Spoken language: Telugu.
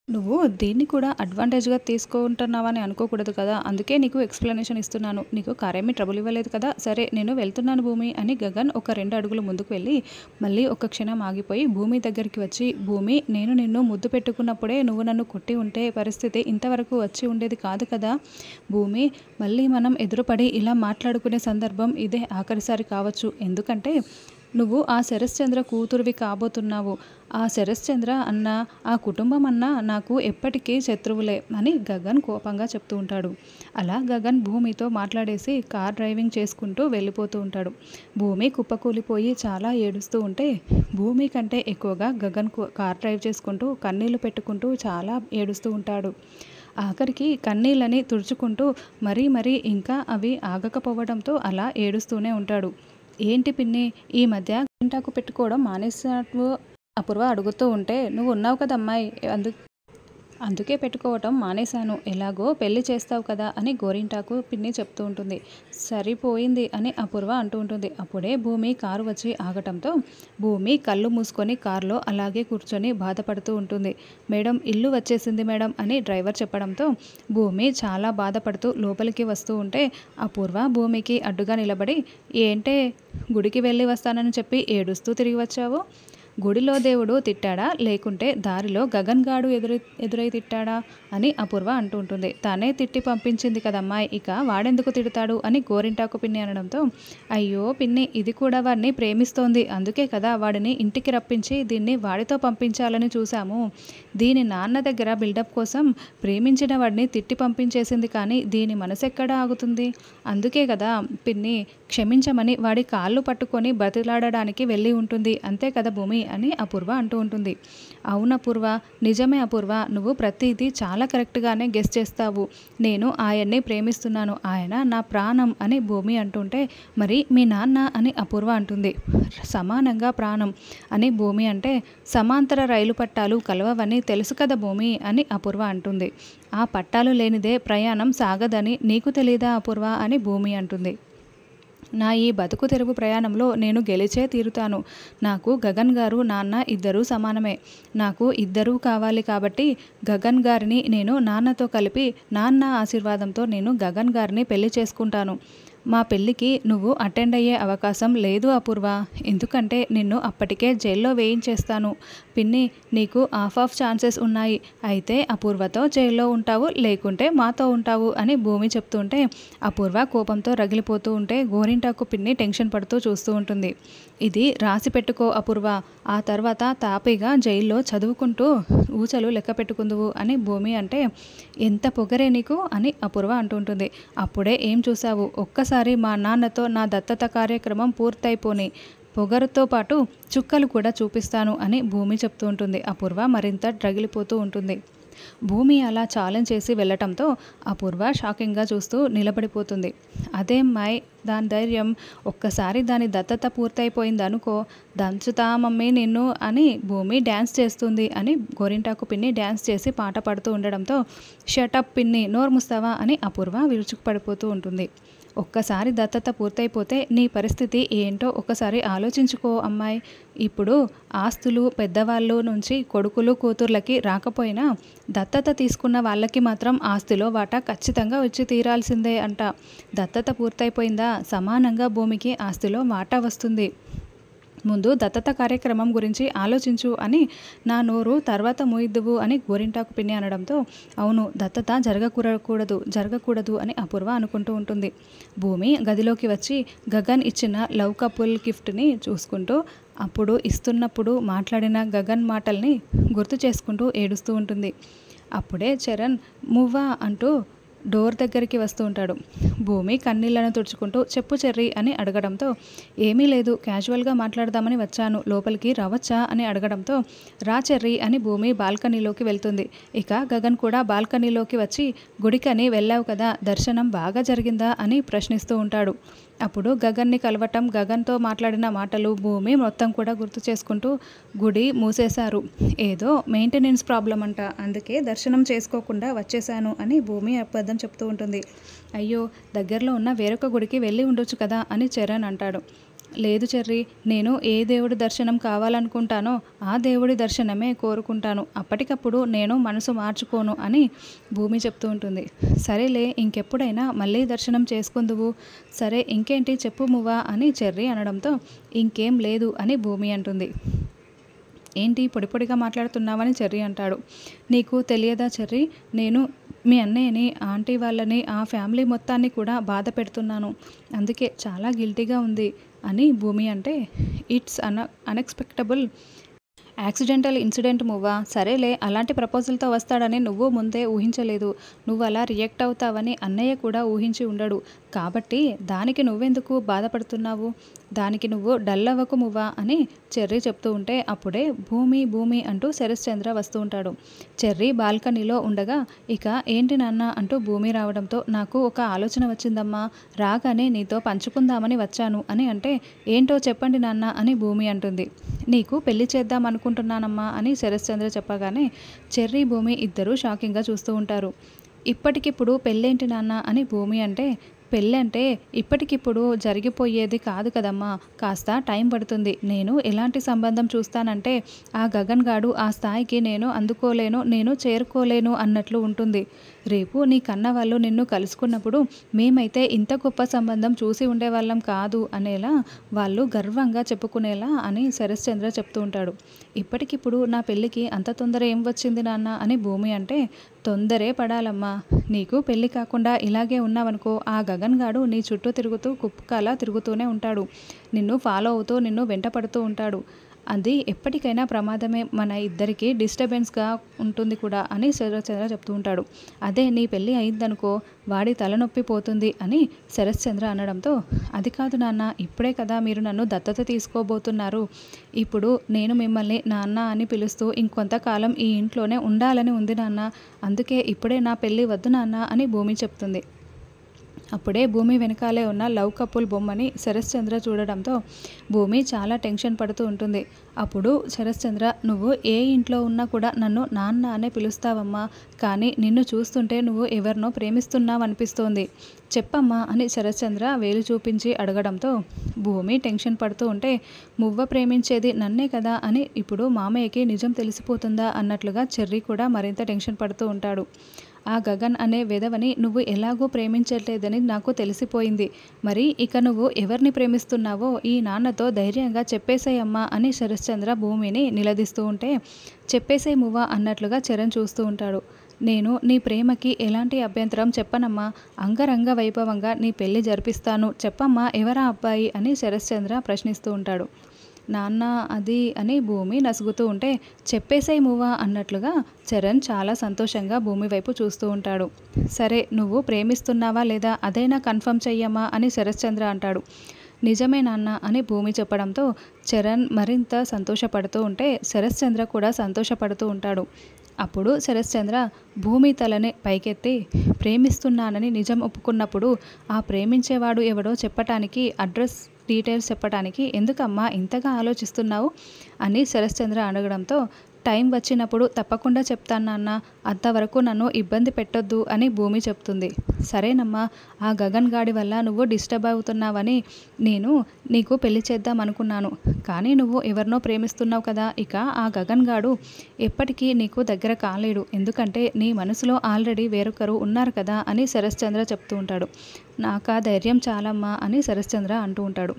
నువ్వు దీన్ని కూడా అడ్వాంటేజ్‌గా తీసుకుంటున్నావని అనుకోకూడదు కదా! అందుకే నీకు ఎక్స్‌ప్లనేషన్ ఇస్తున్నాను. నీకు కారేమీ ట్రబుల్ ఇవ్వలేదు కదా! సరే నేను వెళ్తున్నాను భూమి అని గగన్ ఒక 2 అడుగులు ముందుకు వెళ్ళి, మళ్ళీ ఒక్క క్షణం ఆగిపోయి భూమి దగ్గరికి వచ్చి, భూమి నేను నిన్ను ముద్దు పెట్టుకున్నప్పుడే నువ్వు నన్ను కొట్టి ఉంటే పరిస్థితి ఇంతవరకు వచ్చి ఉండేది కాదు కదా! భూమి మళ్ళీ మనం ఎదురుపడి ఇలా మాట్లాడుకునే సందర్భం ఇదే ఆఖరిసారి కావచ్చు. ఎందుకంటే నువ్వు ఆ శరశ్చంద్ర కూతురివి కాబోతున్నావు. ఆ శరశ్చంద్ర అన్న, ఆ కుటుంబం అన్నా నాకు ఎప్పటికీ శత్రువులే అని గగన్ కోపంగా చెప్తూ ఉంటాడు. అలా గగన్ భూమితో మాట్లాడేసి కార్ డ్రైవింగ్ చేసుకుంటూ వెళ్ళిపోతూ ఉంటాడు. భూమి కుప్పకూలిపోయి చాలా ఏడుస్తూ ఉంటే, భూమి కంటే ఎక్కువగా గగన్ కార్ డ్రైవ్ చేసుకుంటూ కన్నీళ్లు పెట్టుకుంటూ చాలా ఏడుస్తూ ఉంటాడు. ఆఖరికి కన్నీళ్ళని తుడుచుకుంటూ మరీ ఇంకా అవి ఆగకపోవడంతో అలా ఏడుస్తూనే ఉంటాడు. ఏంటి పిన్ని ఈ మధ్య గోరింటాకు పెట్టుకోవడం మానేసినట్టు అపూర్వ అడుగుతూ ఉంటే, నువ్వు ఉన్నావు కదమ్మాయి అందుకే పెట్టుకోవటం మానేశాను. ఎలాగో పెళ్లి చేస్తావు కదా అని గోరింటాకు పిన్ని చెప్తూ ఉంటుంది. సరిపోయింది అని అపూర్వ అంటూ ఉంటుంది. అప్పుడే భూమి కారు వచ్చి ఆగటంతో భూమి కళ్ళు మూసుకొని కారులో అలాగే కూర్చొని బాధపడుతూ ఉంటుంది. మేడం ఇల్లు వచ్చేసింది మేడం అని డ్రైవర్ చెప్పడంతో భూమి చాలా బాధపడుతూ లోపలికి వస్తూ ఉంటే, అపూర్వ భూమికి అడ్డుగా నిలబడి, ఏంటే గుడికి వెళ్ళి వస్తానని చెప్పి ఏడుస్తూ తిరిగి వచ్చావు? గుడిలో దేవుడు తిట్టాడా, లేకుంటే దారిలో గగన్ గాడు ఎదురై తిట్టాడా అని అపూర్వ అంటూ ఉంటుంది. తనే తిట్టి పంపించింది కదమ్మాయి, ఇక వాడెందుకు తిడతాడు అని గోరింటాకు పిన్ని అనడంతో, అయ్యో పిన్ని ఇది కూడా వాడిని ప్రేమిస్తోంది, అందుకే కదా వాడిని ఇంటికి రప్పించి దీన్ని వాడితో పంపించాలని చూశాము. దీని నాన్న దగ్గర బిల్డప్ కోసం ప్రేమించిన వాడిని తిట్టి పంపించేసింది, కానీ దీని మనసెక్కడ ఆగుతుంది? అందుకే కదా పిన్ని క్షమించమని వాడి కాళ్ళు పట్టుకొని బతిలాడడానికి వెళ్ళి ఉంటుంది, అంతే కదా భూమి అని అపూర్వ అంటూ ఉంటుంది. అవును అపూర్వ, నిజమే అపూర్వ, నువ్వు ప్రతిదీ చాలా కరెక్ట్గానే గెస్ చేస్తావు. నేను ఆయన్ని ప్రేమిస్తున్నాను, ఆయన నా ప్రాణం అని భూమి అంటుంటే, మరి మీ నాన్న అని అపూర్వ అంటుంది. సమానంగా ప్రాణం అని భూమి అంటే, సమాంతర రైలు పట్టాలు కలవవని తెలుసు కదా భూమి అని అపూర్వ అంటుంది. ఆ పట్టాలు లేనిదే ప్రయాణం సాగదని నీకు తెలీదా అపూర్వ అని భూమి అంటుంది. నా ఈ బతుకు తెరువు ప్రయాణంలో నేను గెలిచే తీరుతాను. నాకు గగన్ గారు నాన్న ఇద్దరూ సమానమే. నాకు ఇద్దరూ కావాలి కాబట్టి గగన్ గారిని నేను నాన్నతో కలిపి, నాన్న ఆశీర్వాదంతో నేను గగన్ గారిని పెళ్లి చేసుకుంటాను. మా పెళ్ళికి నువ్వు అటెండ్ అయ్యే అవకాశం లేదు అపూర్వ, ఎందుకంటే నిన్ను అప్పటికే జైల్లో వేయించేస్తాను. పిన్ని నీకు ఆఫ్ ఛాన్సెస్ ఉన్నాయి. అయితే అపూర్వతో జైల్లో ఉంటావు, లేకుంటే మాతో ఉంటావు అని భూమి చెప్తుంటే అపూర్వ కోపంతో రగిలిపోతూ ఉంటే గోరింటాకు పిన్ని టెన్షన్ పడుతూ చూస్తూ ఉంటుంది. ఇది రాసి పెట్టుకో అపూర్వ, ఆ తర్వాత తాపీగా జైల్లో చదువుకుంటూ ఊచలు లెక్క పెట్టుకుందువు అని భూమి అంటే, ఎంత పొగరే నీకు అని అపూర్వ అంటుంటుంది. అప్పుడే ఏం చూసావు, ఒక్కసారి మా నాన్నతో నా దత్తత కార్యక్రమం పూర్తయిపోని పొగరుతో పాటు చుక్కలు కూడా చూపిస్తాను అని భూమి చెప్తూ ఉంటుంది. అపూర్వ మరింత రగిలిపోతూ ఉంటుంది. భూమి అలా ఛాలెంజ్ చేసి వెళ్ళటంతో అపూర్వ షాకింగ్గా చూస్తూ నిలబడిపోతుంది. అదేం మాయ్ దాని ధైర్యం, ఒక్కసారి దాని దత్తత పూర్తయిపోయిందనుకో, దంచుతా మమ్మీ నిన్ను అని భూమి డ్యాన్స్ చేస్తుంది అని గోరింటాకు పిన్ని డ్యాన్స్ చేసి పాట పాడుతూ ఉండడంతో, షటప్ పిన్ని నోరు ముస్తావా అని అపూర్వ విరుచుకుపడిపోతూ ఉంటుంది. ఒక్కసారి దత్తత పూర్తయిపోతే నీ పరిస్థితి ఏంటో ఒకసారి ఆలోచించుకో అమ్మాయి. ఇప్పుడు ఆస్తులు పెద్దవాళ్ళు నుంచి కొడుకులు కూతుర్లకి రాకపోయినా దత్తత తీసుకున్న వాళ్ళకి మాత్రం ఆస్తిలో వాటా ఖచ్చితంగా వచ్చి తీరాల్సిందే అంట. దత్తత పూర్తయిపోయిందా, సమానంగా భూమికి ఆస్తిలో వాటా వస్తుంది. ముందు దత్తత కార్యక్రమం గురించి ఆలోచించు అని నా నోరు తర్వాత మూయిద్దువు అని గోరింటాకు పిన్ని అనడంతో, అవును దత్తత జరగకూడదు అని అపూర్వ అనుకుంటూ ఉంటుంది. భూమి గదిలోకి వచ్చి గగన్ ఇచ్చిన లవ్ కపుల్ గిఫ్ట్ని చూసుకుంటూ, అప్పుడు ఇస్తున్నప్పుడు మాట్లాడిన గగన్ మాటల్ని గుర్తు చేసుకుంటూ ఏడుస్తూ ఉంటుంది. అప్పుడే చరణ్ మువ్వా అంటూ డోర్ దగ్గరికి వస్తూ ఉంటాడు. భూమి కన్నీళ్లను తుడుచుకుంటూ, చెప్పు చెర్రీ అని అడగడంతో, ఏమీ లేదు క్యాజువల్గా మాట్లాడదామని వచ్చాను, లోపలికి రావచ్చా అని అడగడంతో, రా చెర్రీ అని భూమి బాల్కనీలోకి వెళ్తుంది. ఇక గగన్ కూడా బాల్కనీలోకి వచ్చి, గుడికని వెళ్ళావు కదా, దర్శనం బాగా జరిగిందా అని ప్రశ్నిస్తూ ఉంటాడు. అప్పుడు గగన్ని కలవటం, గగన్తో మాట్లాడిన మాటలు భూమి మొత్తం కూడా గుర్తు చేసుకుంటూ, గుడి మూసేశారు, ఏదో మెయింటెనెన్స్ ప్రాబ్లం అంట, అందుకే దర్శనం చేసుకోకుండా వచ్చేసాను అని భూమి అబద్ధం చెప్తూ ఉంటుంది. అయ్యో దగ్గరలో ఉన్న వేరొక గుడికి వెళ్ళి ఉండొచ్చు కదా అని చరణ్ అంటాడు. లేదు చెర్రీ, నేను ఏ దేవుడి దర్శనం కావాలనుకుంటానో ఆ దేవుడి దర్శనమే కోరుకుంటాను. అప్పటికప్పుడు నేను మనసు మార్చుకోను అని భూమి చెప్తూ ఉంటుంది. సరేలే, ఇంకెప్పుడైనా మళ్ళీ దర్శనం చేసుకుందువు. సరే ఇంకేంటి చెప్పు మువ్వా అని చెర్రీ అనడంతో ఇంకేం లేదు అని భూమి అంటుంది. ఏంటి పొడి పొడిగా మాట్లాడుతున్నావని చెర్రీ అంటాడు. నీకు తెలియదా చెర్రీ, నేను మీ అన్నయ్యని, ఆంటీ వాళ్ళని, ఆ ఫ్యామిలీ మొత్తాన్ని కూడా బాధ పెడుతున్నాను. అందుకే చాలా గిల్టీగా ఉంది అని భూమి అంటే, ఇట్స్ అన్ఎక్స్పెక్టబుల్ యాక్సిడెంటల్ ఇన్సిడెంట్ మువ్వా. సరేలే, అలాంటి ప్రపోజల్తో వస్తాడని నువ్వు ముందే ఊహించలేదు. నువ్వు అలా రియాక్ట్ అవుతావని అన్నయ్య కూడా ఊహించి ఉండడు. కాబట్టి దానికి నువ్వెందుకు బాధపడుతున్నావు? దానికి నువ్వు డల్ అవ్వకు మువ్వా అని చెర్రీ చెప్తూ ఉంటే అప్పుడే భూమి భూమి అంటూ శరశ్చంద్ర వస్తూ ఉంటాడు. చెర్రీ బాల్కనీలో ఉండగా ఇక ఏంటి నాన్న అంటూ భూమి రావడంతో నాకు ఒక ఆలోచన వచ్చిందమ్మా, రాగానే నీతో పంచుకుందామని వచ్చాను అని అంటే, ఏంటో చెప్పండి నాన్న అని భూమి అంటుంది. నీకు పెళ్లి చేద్దాం అనుకుంటున్నానమ్మా అని శరశ్చంద్ర చెప్పగానే చెర్రీ భూమి ఇద్దరూ షాకింగ్గా చూస్తూ ఉంటారు. ఇప్పటికిప్పుడు పెళ్ళేంటి నాన్న అని భూమి అంటే, పెళ్ళంటే ఇప్పటికిప్పుడు జరిగిపోయేది కాదు కదమ్మా, కాస్త టైం పడుతుంది. నేను ఎలాంటి సంబంధం చూస్తానంటే ఆ గగన్ గాడు ఆ స్థాయికి నేను అందుకోలేను, నేను చేరుకోలేను అన్నట్లు ఉంటుంది. రేపు నీ కన్న వాళ్ళు నిన్ను కలుసుకున్నప్పుడు మేమైతే ఇంత గొప్ప సంబంధం చూసి ఉండేవాళ్ళం కాదు అనేలా వాళ్ళు గర్వంగా చెప్పుకునేలా అని శరశ్చంద్ర చెప్తూ ఉంటాడు. ఇప్పటికిప్పుడు నా పెళ్ళికి అంత తొందర ఏం వచ్చింది నాన్న అని భూమి అంటే, తొందరే పడాలమ్మా. నీకు పెళ్ళి కాకుండా ఇలాగే ఉన్నావనుకో ఆ గగన్ గాడు నీ చుట్టూ తిరుగుతూ కుక్కలా తిరుగుతూనే ఉంటాడు. నిన్ను ఫాలో అవుతూ నిన్ను వెంట పడుతూ ఉంటాడు. అది ఎప్పటికైనా ప్రమాదమే, మన ఇద్దరికి డిస్టర్బెన్స్గా ఉంటుంది కూడా అని శరశ్చంద్ర చెప్తూ ఉంటాడు. అదే నీ పెళ్ళి అయిందనుకో వాడి తలనొప్పి పోతుంది అని శరశ్చంద్ర అనడంతో, అది కాదు నాన్న, ఇప్పుడే కదా మీరు నన్ను దత్తత తీసుకోబోతున్నారు. ఇప్పుడు నేను మిమ్మల్ని నాన్న అని పిలుస్తూ ఇంకొంతకాలం ఈ ఇంట్లోనే ఉండాలని ఉంది నాన్న. అందుకే ఇప్పుడే నా పెళ్ళి వద్దు నాన్న అని భూమి చెప్తుంది. అప్పుడే భూమి వెనకాలే ఉన్న లవ్ కపుల్ బొమ్మని శరశ్చంద్ర చూడడంతో భూమి చాలా టెన్షన్ పడుతూ ఉంటుంది. అప్పుడు శరశ్చంద్ర, నువ్వు ఏ ఇంట్లో ఉన్నా కూడా నన్ను నాన్న అనే పిలుస్తావమ్మా, కానీ నిన్ను చూస్తుంటే నువ్వు ఎవరినో ప్రేమిస్తున్నావు అనిపిస్తోంది, చెప్పమ్మా అని శరశ్చంద్ర వేలు చూపించి అడగడంతో భూమి టెన్షన్ పడుతూ ఉంటే, మువ్వ ప్రేమించేది నన్నే కదా అని ఇప్పుడు మామయ్యకి నిజం తెలిసిపోతుందా అన్నట్లుగా చెర్రీ కూడా మరింత టెన్షన్ పడుతూ ఉంటాడు. ఆ గగన్ అనే వెధవని నువ్వు ఎలాగో ప్రేమించట్లేదని నాకు తెలిసిపోయింది. మరి ఇక నువ్వు ఎవరిని ప్రేమిస్తున్నావో ఈ నాన్నతో ధైర్యంగా చెప్పేసేయమ్మా అని శరశ్చంద్ర భూమిని నిలదీస్తూ ఉంటే, చెప్పేసేయ్ మువ్వ అన్నట్లుగా చరణ్ చూస్తూ ఉంటాడు. నేను నీ ప్రేమకి ఎలాంటి అభ్యంతరం చెప్పనమ్మా, అంగరంగ వైభవంగా నీ పెళ్లి జరిపిస్తాను, చెప్పమ్మా ఎవరా అబ్బాయి అని శరశ్చంద్ర ప్రశ్నిస్తూ ఉంటాడు. నాన్న అది అని భూమి నసుగుతూ ఉంటే, చెప్పేసేయ్ మువ్వా అన్నట్లుగా చరణ్ చాలా సంతోషంగా భూమి వైపు చూస్తూ ఉంటాడు. సరే, నువ్వు ప్రేమిస్తున్నావా లేదా అదైనా కన్ఫర్మ్ చెయ్యమ్మా అని శరశ్చంద్ర అంటాడు. నిజమే నాన్న అని భూమి చెప్పడంతో చరణ్ మరింత సంతోషపడుతూ ఉంటే శరశ్చంద్ర కూడా సంతోషపడుతూ ఉంటాడు. అప్పుడు శరశ్చంద్ర భూమి తలని పైకెత్తి, ప్రేమిస్తున్నానని నిజం ఒప్పుకున్నప్పుడు ఆ ప్రేమించేవాడు ఎవడో చెప్పటానికి, అడ్రస్ డీటెయిల్స్ చెప్పడానికి ఎందుకమ్మా ఇంతగా ఆలోచిస్తున్నావు అని శరశ్చంద్ర అడగడంతో, టైం వచ్చినప్పుడు తప్పకుండా చెప్తాను నాన్న, అంతవరకు నన్ను ఇబ్బంది పెట్టొద్దు అని భూమి చెప్తుంది. సరేనమ్మా, ఆ గగన్ గాడి వల్ల నువ్వు డిస్టర్బ్ అవుతున్నావని నేను నీకు పెళ్లి చేద్దాం అనుకున్నాను, కానీ నువ్వు ఎవరినో ప్రేమిస్తున్నావు కదా, ఇక ఆ గగన్ గాడు ఎప్పటికీ నీకు దగ్గర కాలేడు, ఎందుకంటే నీ మనసులో ఆల్రెడీ వేరొకరు ఉన్నారు కదా అని శరశ్చంద్ర చెప్తూ ఉంటాడు. నాకా ధైర్యం చాలమ్మా అని శరశ్చంద్ర అంటూ ఉంటాడు.